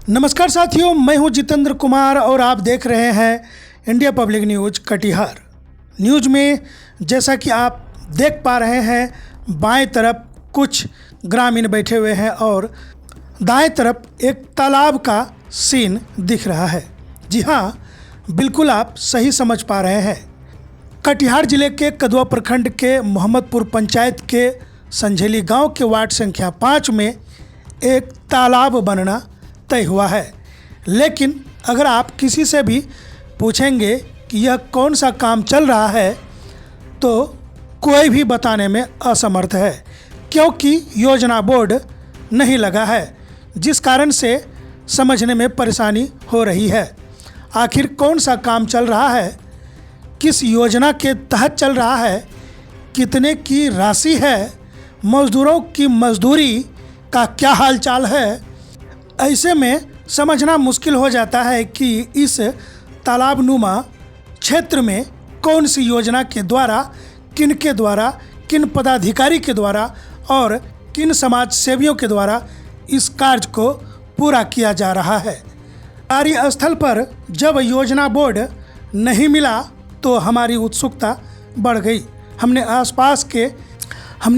नमस्कार साथियों, मैं हूं जितेंद्र कुमार और आप देख रहे हैं India public news Katihar. News में जैसा कि आप देख पा रहे हैं, बाएं तरफ कुछ ग्रामीण बैठे हुए हैं और दाएं तरफ एक तालाब का सीन दिख रहा है। जी हां, बिल्कुल आप सही समझ पा रहे हैं। कटिहार जिले के कदवा प्रखंड के मोहम्मदपुर पंचायत के संझेली गांव के वार्ड संख्या 5 में एक तालाब बनना तय हुआ है। लेकिन अगर आप किसी से भी पूछेंगे कि यह कौन सा काम चल रहा है तो कोई भी बताने में असमर्थ है, क्योंकि योजना बोर्ड नहीं लगा है, जिस कारण से समझने में परेशानी हो रही है। आखिर कौन सा काम चल रहा है, किस योजना के तहत चल रहा है, कितने की राशि है, मज़दूरों की मजदूरी का क्या हालचाल है, ऐसे में समझना मुश्किल हो जाता है कि इस तालाबनुमा क्षेत्र में कौन सी योजना के द्वारा, किन पदाधिकारी के द्वारा और किन समाज सेवियों के द्वारा इस कार्य को पूरा किया जा रहा है। कार्यस्थल पर जब योजना बोर्ड नहीं मिला तो हमारी उत्सुकता बढ़ गई। हमने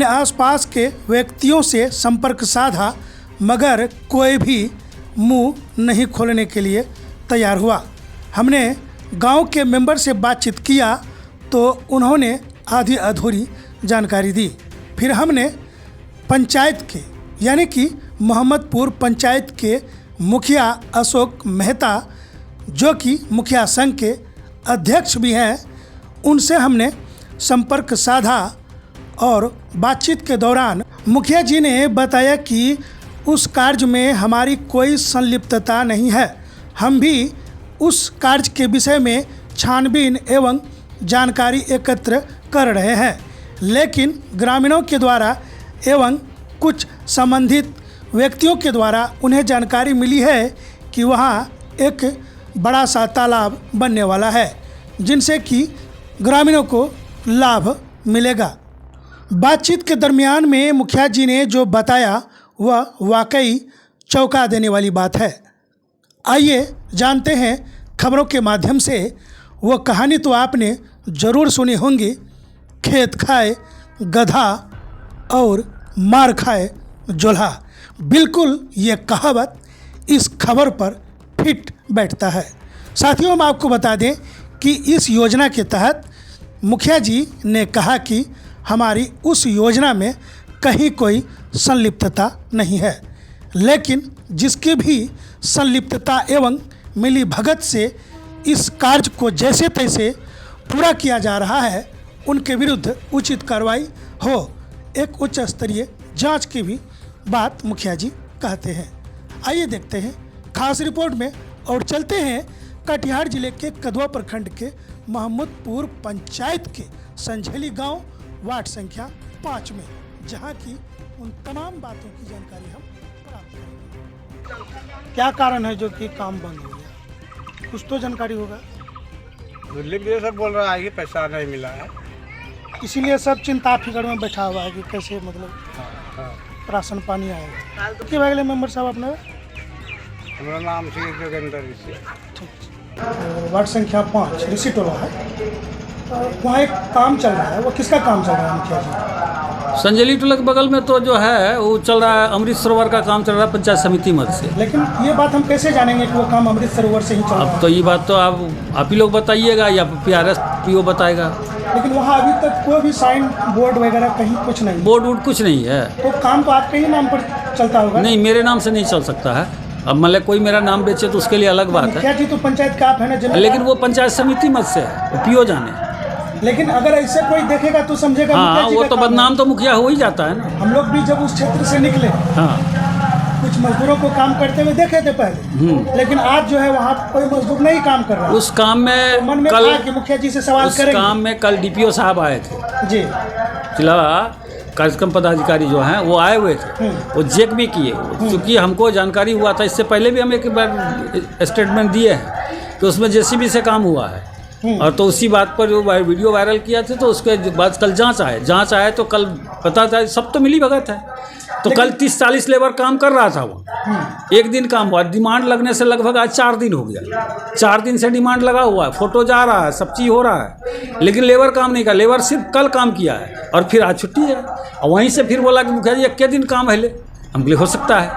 आसपास के व्यक्तियों से संपर्क साधा, मगर कोई भी मुंह नहीं खोलने के लिए तैयार हुआ। हमने गांव के मेंबर से बातचीत किया तो उन्होंने आधी अधूरी जानकारी दी। फिर हमने पंचायत के यानी कि मोहम्मदपुर पंचायत के मुखिया अशोक मेहता, जो कि मुखिया संघ के अध्यक्ष भी हैं, उनसे हमने संपर्क साधा और बातचीत के दौरान मुखिया जी ने बताया कि उस कार्य में हमारी कोई संलिप्तता नहीं है। हम भी उस कार्य के विषय में छानबीन एवं जानकारी एकत्र कर रहे हैं, लेकिन ग्रामीणों के द्वारा एवं कुछ संबंधित व्यक्तियों के द्वारा उन्हें जानकारी मिली है कि वहाँ एक बड़ा सा तालाब बनने वाला है, जिनसे कि ग्रामीणों को लाभ मिलेगा। बातचीत के दरमियान में मुखिया जी ने जो बताया वह वाकई चौंका देने वाली बात है। आइए जानते हैं खबरों के माध्यम से। वह कहानी तो आपने ज़रूर सुनी होंगी, खेत खाए गधा और मार खाए जोल्हा। बिल्कुल ये कहावत इस खबर पर फिट बैठता है। साथियों, हम आपको बता दें कि इस योजना के तहत मुखिया जी ने कहा कि हमारी उस योजना में कहीं कोई संलिप्तता नहीं है, लेकिन जिसकी भी संलिप्तता एवं मिली भगत से इस कार्य को जैसे तैसे पूरा किया जा रहा है, उनके विरुद्ध उचित कार्रवाई हो, एक उच्च स्तरीय जांच की भी बात मुखिया जी कहते हैं। आइए देखते हैं खास रिपोर्ट में और चलते हैं कटिहार जिले के कदवा प्रखंड के मोहम्मदपुर पंचायत के संझेली गांव वार्ड संख्या 5 में, जहां की उन तमाम बातों की जानकारी हम प्राप्त करेंगे। क्या कारण है जो कि काम बंद हो गया, कुछ तो जानकारी होगा। सब बोल रहा है कि पैसा नहीं मिला है, इसीलिए सब चिंता फिक्र में बैठा हुआ है कि कैसे राशन पानी आएगा। के भागले मेंबर साहब अपना हमारा नाम श्री जोगेंद्र ऋषि। वार्ड संख्या 5 ऋषि टोला है, वहाँ एक काम चल रहा है। वो किसका काम चल रहा है मुखिया जी? संझेली टोला के बगल में तो जो है वो चल रहा है, अमृत सरोवर का काम चल रहा है पंचायत समिति मद से। लेकिन ये बात हम कैसे जानेंगे कि वो काम अमृत सरोवर से ही चल रहा है? अब तो ये बात तो आप ही लोग बताइएगा या PRS PO बताएगा। लेकिन वहाँ अभी तक कोई भी साइन बोर्ड वगैरह कहीं कुछ नहीं, बोर्ड कुछ नहीं है। तो काम तो आपके ही नाम पर चलता होगा? नहीं, मेरे नाम से नहीं चल सकता है। अब मतलब कोई मेरा नाम बेचे तो उसके लिए अलग बात है। क्या जी, तो पंचायत का आप है ना, लेकिन वो पंचायत समिति मद से है, PO जाने। लेकिन अगर ऐसे कोई देखेगा तो समझेगा हाँ, वो तो बदनाम तो मुखिया हो ही जाता है ना। हम लोग भी जब उस क्षेत्र से निकले, हाँ, कुछ मजदूरों को काम करते हुए देखे थे पहले, लेकिन आज जो है वहाँ कोई मजदूर नहीं काम कर रहा। उस काम में तो मन में कल कि मुखिया जी से सवाल करेंगे। काम में कल DPO साहब आए थे जी, जिला कार्यक्रम पदाधिकारी जो हैं वो आए हुए थे, वो चेक भी किए। क्योंकि हमको जानकारी हुआ था, इससे पहले भी हम एक बार स्टेटमेंट दिए हैं कि उसमें JCB से काम हुआ है, और तो उसी बात पर जो वीडियो वायरल किया थे, तो उसके बाद कल जांच आए तो कल पता था सब तो मिली भगत है। तो कल 30-40 लेबर काम कर रहा था वो, एक दिन काम हुआ, डिमांड लगने से लगभग आज 4 दिन हो गया, 4 दिन से डिमांड लगा हुआ है, फोटो जा रहा है, सब चीज़ हो रहा है, लेकिन लेबर काम नहीं कर, लेबर सिर्फ कल काम किया है और फिर आज छुट्टी है। और वहीं से फिर बोला कि मुखिया जी 1 दिन काम है ले, हम बोले हो सकता है,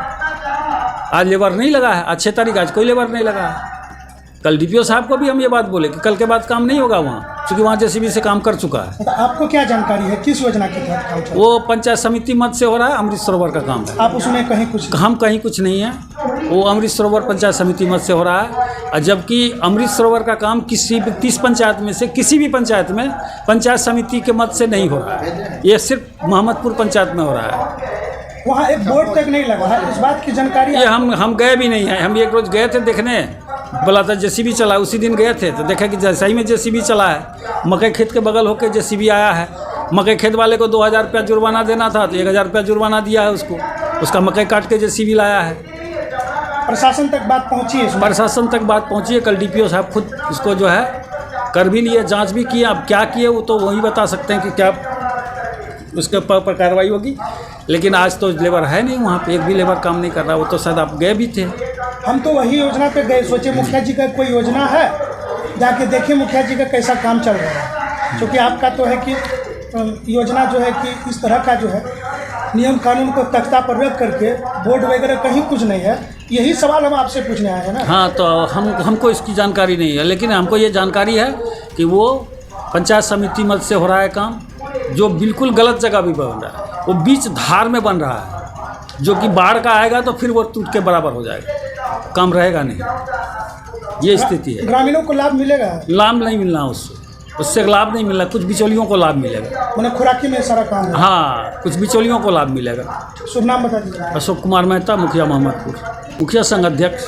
आज लेबर नहीं लगा है, आज 6 तारीख, आज कोई लेबर नहीं लगा है। कल डीपीओ साहब को भी हम ये बात बोले कि कल के बाद काम नहीं होगा वहाँ, क्योंकि वहाँ जेसीबी से काम कर चुका है। तो आपको क्या जानकारी है, किस योजना के तहत काम चल रहा वो पंचायत समिति मद से हो रहा है, अमृत सरोवर का काम है। है? आप उसमें कहीं कुछ हम कहीं कुछ नहीं है, वो अमृत सरोवर पंचायत समिति मद से हो रहा है, और जबकि अमृत सरोवर का काम किसी भी 30 पंचायत में से किसी भी पंचायत में पंचायत समिति के मद से नहीं हो रहा है, ये सिर्फ मोहम्मदपुर पंचायत में हो रहा है। वहाँ एक बोर्ड तक नहीं लगा है, इस बात की जानकारी ये हम गए भी नहीं हैं, हम एक रोज़ गए थे देखने, बोला था जेसीबी चला, उसी दिन गए थे तो देखा कि सही में जेसीबी चला है, मकई खेत के बगल होकर जेसीबी आया है, मकई खेत वाले को 2000 रुपया जुर्माना देना था तो 1000 रुपया जुर्माना दिया है उसको, उसका मकई काट के जेसीबी लाया है। प्रशासन तक बात पहुँची है? प्रशासन तक बात पहुँची है, कल डीपीओ साहब खुद इसको जो है कर भी लिए, जांच भी किए, अब क्या किए वो तो वही बता सकते हैं कि क्या उसके पर कार्रवाई होगी, लेकिन आज तो लेबर है नहीं वहाँ पे, एक भी लेबर काम नहीं कर रहा, वो तो शायद आप गए भी थे। हम तो वही योजना पे गए, सोचे मुखिया जी का कोई योजना है, जाके देखिए मुखिया जी का कैसा काम चल रहा है, क्योंकि आपका तो है कि योजना जो है कि इस तरह का जो है नियम कानून को तख्ता पर रख करके बोर्ड वगैरह कहीं कुछ नहीं है, यही सवाल हम आपसे पूछने आए हैं ना। हाँ, तो हमको इसकी जानकारी नहीं है, लेकिन हमको ये जानकारी है कि वो पंचायत समिति मद से हो रहा है काम, जो बिल्कुल गलत जगह भी बन रहा है, वो बीच धार में बन रहा है, जो कि बाढ़ का आएगा तो फिर वो टूट के बराबर हो जाएगा, काम रहेगा नहीं, ये स्थिति है। ग्रामीणों को लाभ मिलेगा? लाभ नहीं मिलना उससे लाभ नहीं मिलना, कुछ बिचौलियों को लाभ मिलेगा, मैंने खुराकी में सारा काम है। हाँ, कुछ बिचौलियों को लाभ मिलेगा। शुभ नाम बता दीजिए। अशोक कुमार मेहता, मुखिया मोहम्मदपुर, मुखिया संघ अध्यक्ष।